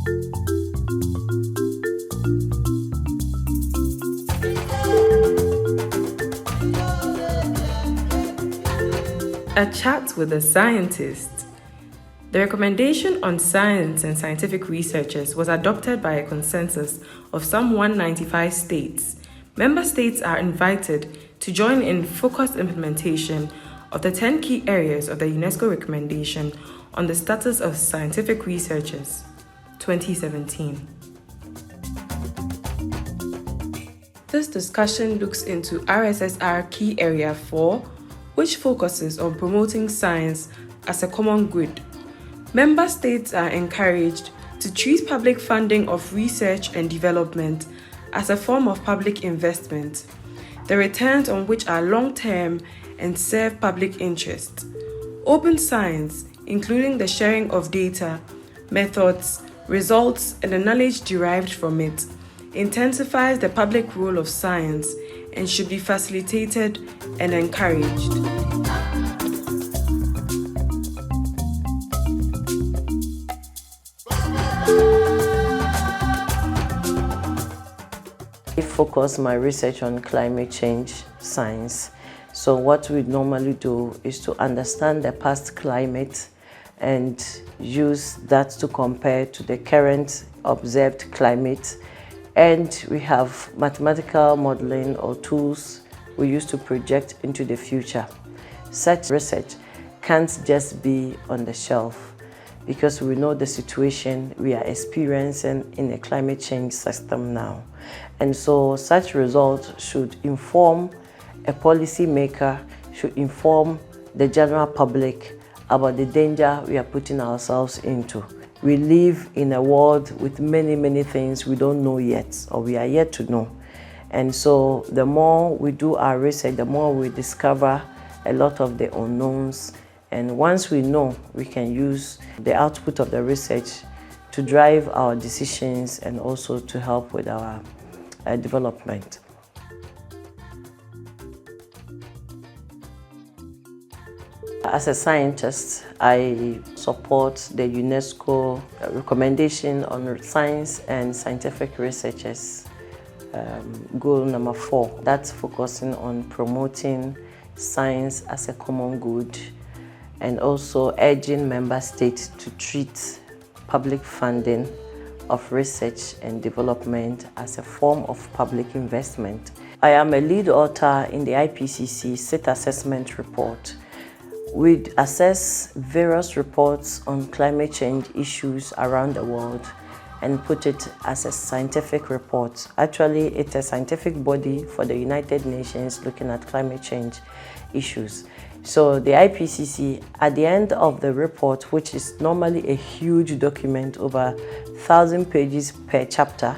A chat with a scientist. The recommendation on science and scientific researchers was adopted by a consensus of some 195 states. Member states are invited to join in focused implementation of the 10 key areas of the UNESCO Recommendation on the Status of Scientific Researchers, 2017. This discussion looks into RSSR Key Area 4, which focuses on promoting science as a common good. Member states are encouraged to treat public funding of research and development as a form of public investment, the returns on which are long-term and serve public interest. Open science, including the sharing of data, methods, results, and the knowledge derived from it, intensifies the public role of science and should be facilitated and encouraged. I focus my research on climate change science. So what we normally do is to understand the past climate and use that to compare to the current observed climate. And we have mathematical modeling or tools we use to project into the future. Such research can't just be on the shelf because we know the situation we are experiencing in the climate change system now. And so such results should inform a policy maker, should inform the general public about the danger we are putting ourselves into. We live in a world with many things we don't know yet, or we are yet to know. And so the more we do our research, the more we discover a lot of the unknowns. And once we know, we can use the output of the research to drive our decisions and also to help with our development. As a scientist, I support the UNESCO Recommendation on Science and Scientific Researchers, goal number 4. That's focusing on promoting science as a common good and also urging member states to treat public funding of research and development as a form of public investment. I am a lead author in the IPCC SIDA assessment report. We assess various reports on climate change issues around the world and put it as a scientific report. Actually, it's a scientific body for the United Nations looking at climate change issues. So the IPCC, at the end of the report, which is normally a huge document, over 1,000 pages per chapter,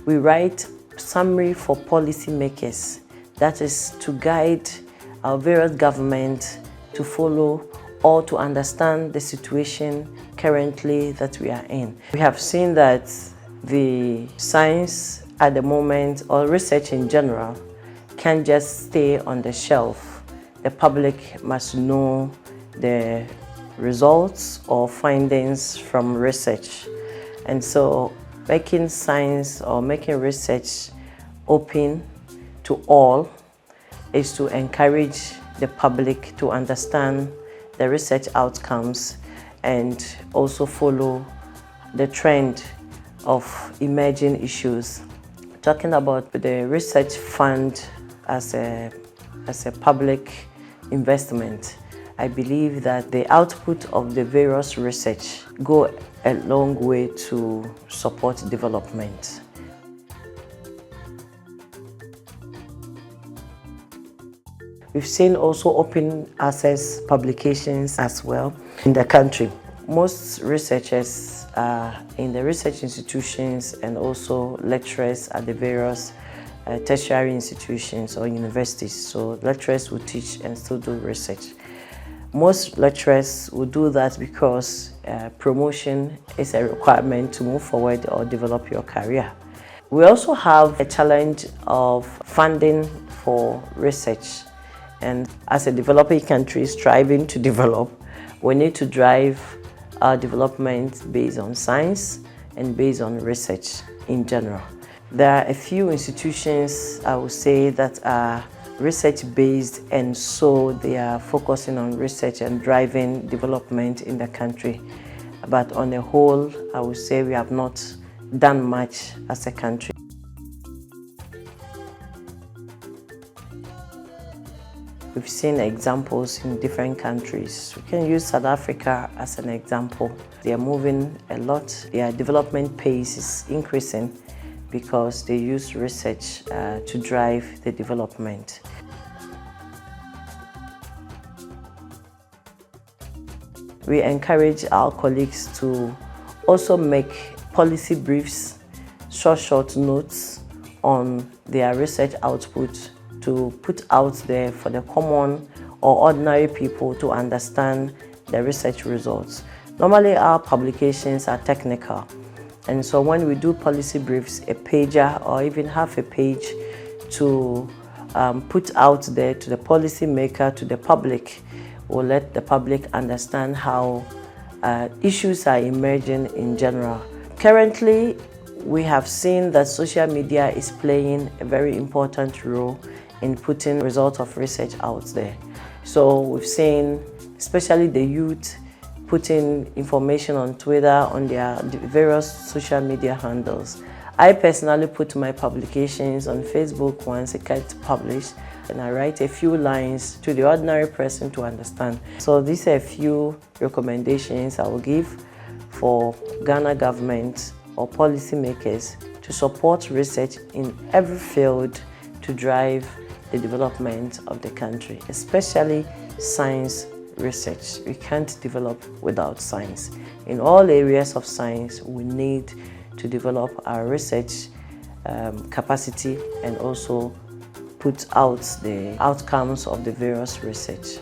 we write summary for policymakers. That is to guide our various governments to follow or to understand the situation currently that we are in. We have seen that the science at the moment, or research in general, can't just stay on the shelf. The public must know the results or findings from research. And so making science or making research open to all is to encourage the public to understand the research outcomes and also follow the trend of emerging issues. Talking about the research fund as a public investment, I believe that the output of the various research go a long way to support development. We've seen also open access publications as well in the country. Most researchers are in the research institutions and also lecturers at the various tertiary institutions or universities. So lecturers will teach and still do research. Most lecturers will do that because promotion is a requirement to move forward or develop your career. We also have a challenge of funding for research. And as a developing country striving to develop, we need to drive our development based on science and based on research in general. There are a few institutions, I would say, that are research-based, and so they are focusing on research and driving development in the country. But on the whole, I would say we have not done much as a country. We've seen examples in different countries. We can use South Africa as an example. They are moving a lot. Their development pace is increasing because they use research to drive the development. We encourage our colleagues to also make policy briefs, short notes on their research output to put out there for the common or ordinary people to understand the research results. Normally our publications are technical, and so when we do policy briefs, a pager or even half a page to put out there to the policy maker, to the public, will let the public understand how issues are emerging in general. Currently, we have seen that social media is playing a very important role in putting results of research out there. So we've seen, especially the youth, putting information on Twitter, on their various social media handles. I personally put my publications on Facebook once it gets published, and I write a few lines to the ordinary person to understand. So these are a few recommendations I will give for Ghana government or policymakers to support research in every field to drive the development of the country, especially science research. We can't develop without science. In all areas of science, we need to develop our research capacity and also put out the outcomes of the various research.